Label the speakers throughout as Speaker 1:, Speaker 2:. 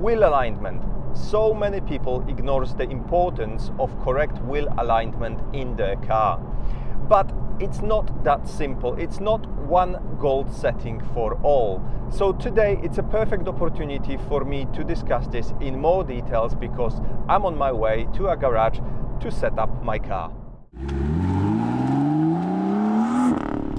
Speaker 1: Wheel alignment. So many people ignores the importance of correct wheel alignment in their car. But it's not that simple. It's not one gold setting for all. So today it's a perfect opportunity for me to discuss this in more details because I'm on my way to a garage to set up my car.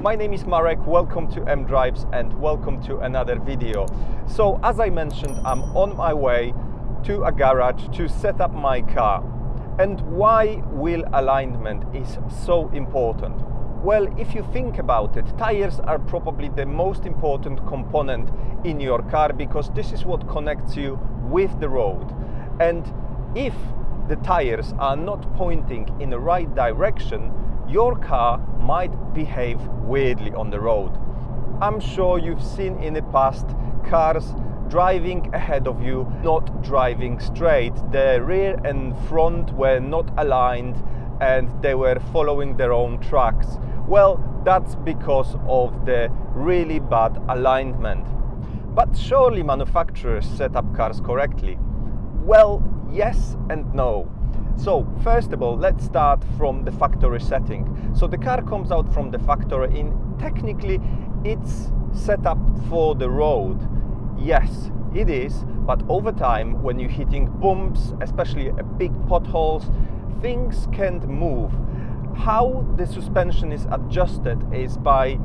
Speaker 1: My name is Marek, welcome to MDrives and welcome to another video. So as I mentioned, I'm on my way to a garage to set up my car. And why wheel alignment is so important? Well, if you think about it, tires are probably the most important component in your car because this is what connects you with the road. And if the tires are not pointing in the right direction, your car might behave weirdly on the road. I'm sure you've seen in the past cars driving ahead of you, not driving straight. The rear and front were not aligned and they were following their own tracks. Well, that's because of the really bad alignment. But surely manufacturers set up cars correctly? Well, yes and no. So first of all, let's start from the factory setting. So the car comes out from the factory and technically it's set up for the road. Yes, it is, but over time when you're hitting bumps, especially big potholes, things can't move. How the suspension is adjusted is by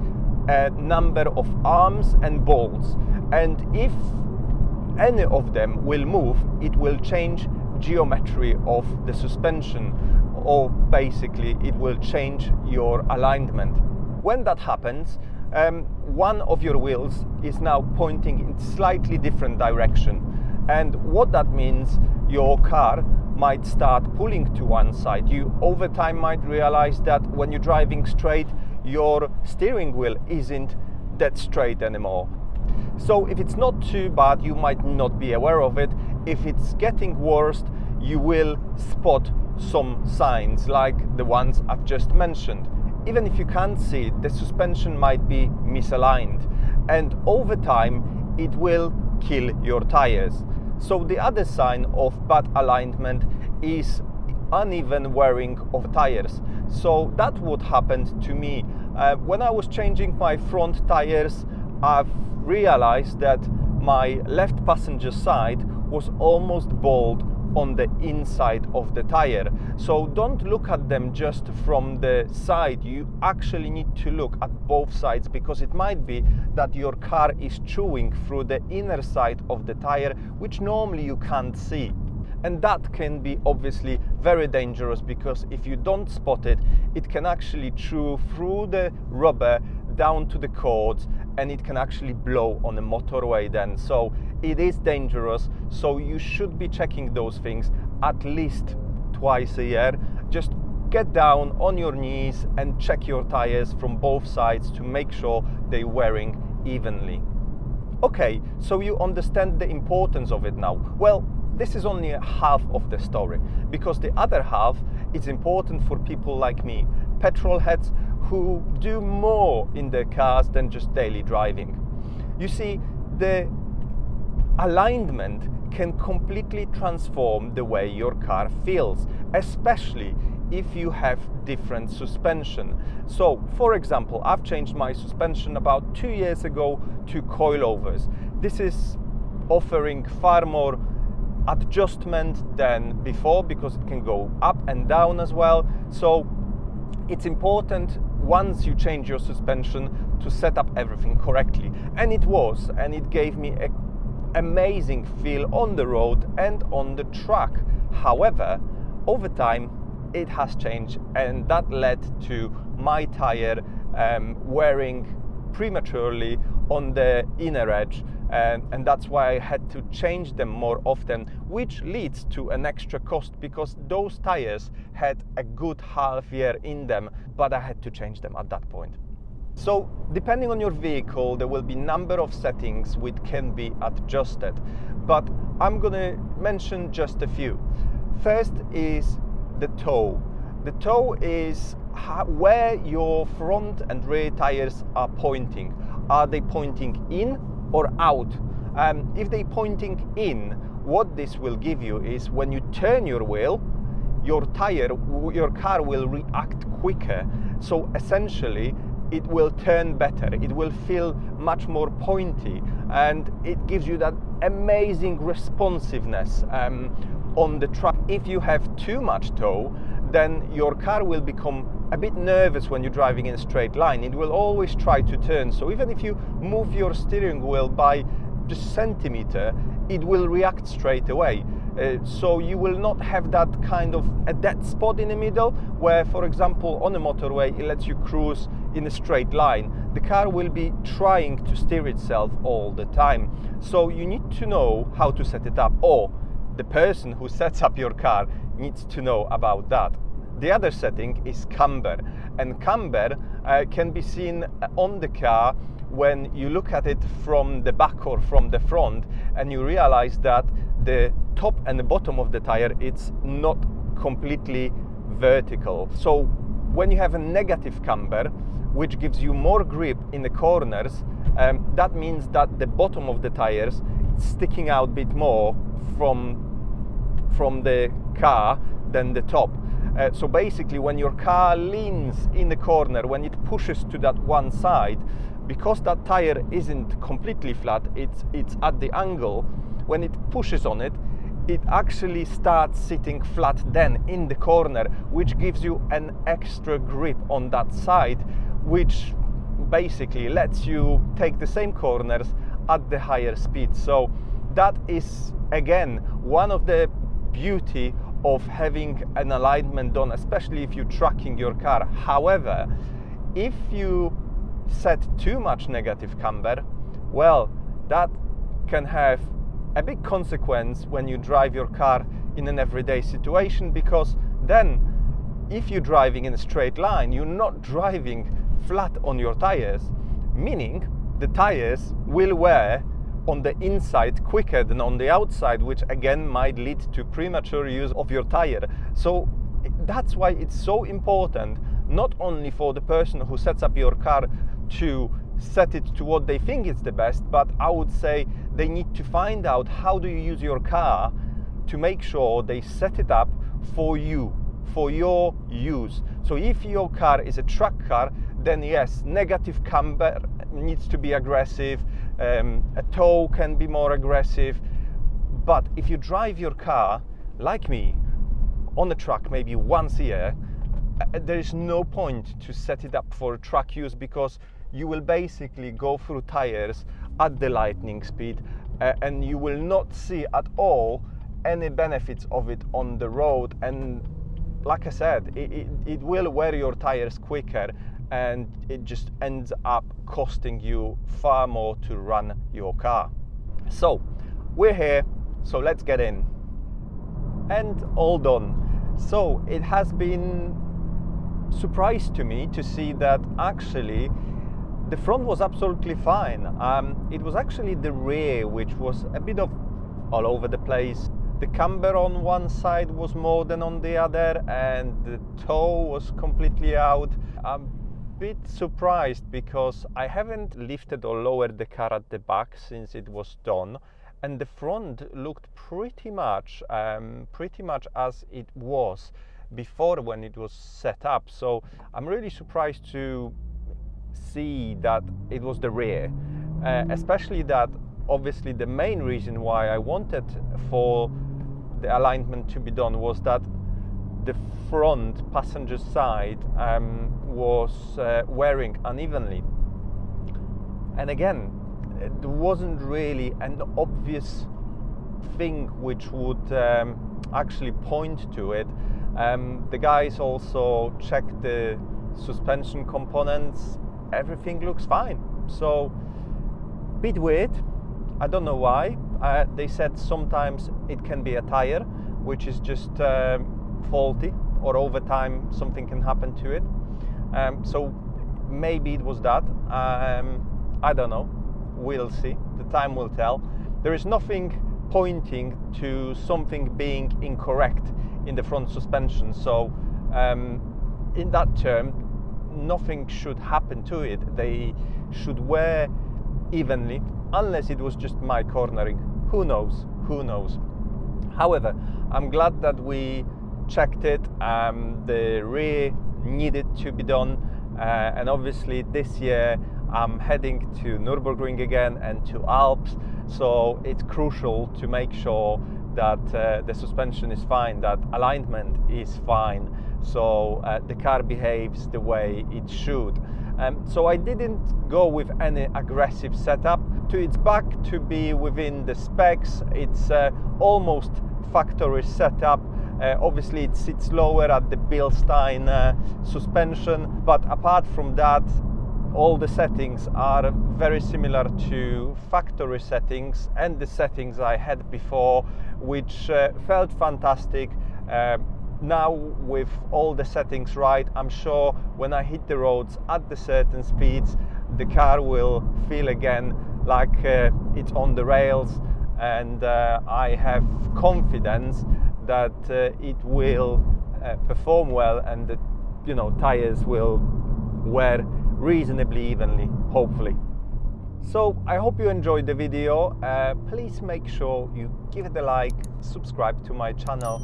Speaker 1: a number of arms and bolts, and if any of them will move, it will change geometry of the suspension, or basically it will change your alignment. When that happens, one of your wheels is now pointing in slightly different direction, and what that means, your car might start pulling to one side. You over time might realize that when you're driving straight, your steering wheel isn't that straight anymore. So if it's not too bad, you might not be aware of it. If it's getting worse, you will spot some signs like the ones I've just mentioned. Even if you can't see it, the suspension might be misaligned, and over time it will kill your tires. So the other sign of bad alignment is uneven wearing of tires. So that would happen to me. When I was changing my front tires, I've realized that my left passenger side was almost bald on the inside of the tire. So don't look at them just from the side. You actually need to look at both sides because it might be that your car is chewing through the inner side of the tire, which normally you can't see. And that can be obviously very dangerous because if you don't spot it, it can actually chew through the rubber down to the cords and it can actually blow on the motorway then. So it is dangerous, so you should be checking those things at least twice a year. Just get down on your knees and check your tires from both sides to make sure they're wearing evenly. Okay, so you understand the importance of it now. Well, this is only half of the story, because the other half is important for people like me, petrol heads who do more in their cars than just daily driving. You see, the alignment can completely transform the way your car feels, especially if you have different suspension. So, for example, I've changed my suspension about 2 years ago to coilovers. This is offering far more adjustment than before because it can go up and down as well. So it's important once you change your suspension to set up everything correctly, and it was, and it gave me an amazing feel on the road and on the track. However, over time it has changed, and that led to my tire wearing prematurely on the inner edge, and that's why I had to change them more often, which leads to an extra cost because those tires had a good half year in them, but I had to change them at that point. So depending on your vehicle, there will be number of settings which can be adjusted, but I'm gonna mention just a few. First is the toe. The toe is where your front and rear tires are pointing. Are they pointing in or out? If they're pointing in, what this will give you is when you turn your wheel, your car will react quicker. So essentially, it will turn better, it will feel much more pointy, and it gives you that amazing responsiveness on the track. If you have too much toe, then your car will become a bit nervous when you're driving in a straight line. It will always try to turn. So even if you move your steering wheel by just a centimeter, it will react straight away. So you will not have that kind of a dead spot in the middle where, for example, on a motorway, it lets you cruise in a straight line. The car will be trying to steer itself all the time. So you need to know how to set it up, or the person who sets up your car needs to know about that. The other setting is Camber, and Camber can be seen on the car when you look at it from the back or from the front, and you realize that the top and the bottom of the tire, it's not completely vertical. So when you have a negative camber, which gives you more grip in the corners, that means that the bottom of the tires is sticking out a bit more from the car than the top. So basically, when your car leans in the corner, when it pushes to that one side, because that tire isn't completely flat, it's at the angle, when it pushes on it, it actually starts sitting flat then in the corner, which gives you an extra grip on that side, which basically lets you take the same corners at the higher speed. So that is, again, one of the beauty of having an alignment done, especially if you're tracking your car. However, if you set too much negative camber, well, that can have a big consequence when you drive your car in an everyday situation, because then if you're driving in a straight line, you're not driving flat on your tires, meaning the tires will wear on the inside quicker than on the outside, which again might lead to premature use of your tire. So that's why it's so important, not only for the person who sets up your car to set it to what they think is the best, but I would say they need to find out how do you use your car to make sure they set it up for you, for your use. So if your car is a truck car, then yes, negative camber needs to be aggressive, a toe can be more aggressive. But if you drive your car, like me, on a truck maybe once a year, there is no point to set it up for truck use, because you will basically go through tires at the lightning speed, and you will not see at all any benefits of it on the road. And like I said, it will wear your tires quicker, and it just ends up costing you far more to run your car. So we're here, so let's get in. And all done. So it has been surprise to me to see that actually the front was absolutely fine. It was actually the rear which was a bit of all over the place. The camber on one side was more than on the other, and the toe was completely out. I'm a bit surprised because I haven't lifted or lowered the car at the back since it was done, and the front looked pretty much as it was before when it was set up. So I'm really surprised to see that it was the rear, especially that obviously the main reason why I wanted for the alignment to be done was that the front passenger side was wearing unevenly, and again, there wasn't really an obvious thing which would actually point to it. The guys also checked the suspension components, everything looks fine. So bit weird, I don't know why. They said sometimes it can be a tire which is just faulty, or over time something can happen to it. So maybe it was that. I don't know, we'll see, the time will tell. There is nothing pointing to something being incorrect in the front suspension, so in that term nothing should happen to it. They should wear evenly, unless it was just my cornering. Who knows? However, I'm glad that we checked it. The rear needed to be done, and obviously this year I'm heading to Nürburgring again and to Alps, so it's crucial to make sure that the suspension is fine, that alignment is fine, so the car behaves the way it should. So I didn't go with any aggressive setup. It's back to be within the specs. It's almost factory setup. Obviously it sits lower at the Bilstein suspension, but apart from that, all the settings are very similar to factory settings and the settings I had before, which felt fantastic. Now with all the settings right, I'm sure when I hit the roads at the certain speeds, the car will feel again like it's on the rails, and I have confidence that it will perform well, and the tires will wear reasonably evenly, hopefully. So I hope you enjoyed the video. Please make sure you give it a like, subscribe to my channel,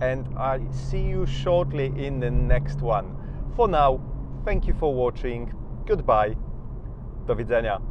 Speaker 1: and I see you shortly in the next one. For now, thank you for watching. Goodbye. Do widzenia.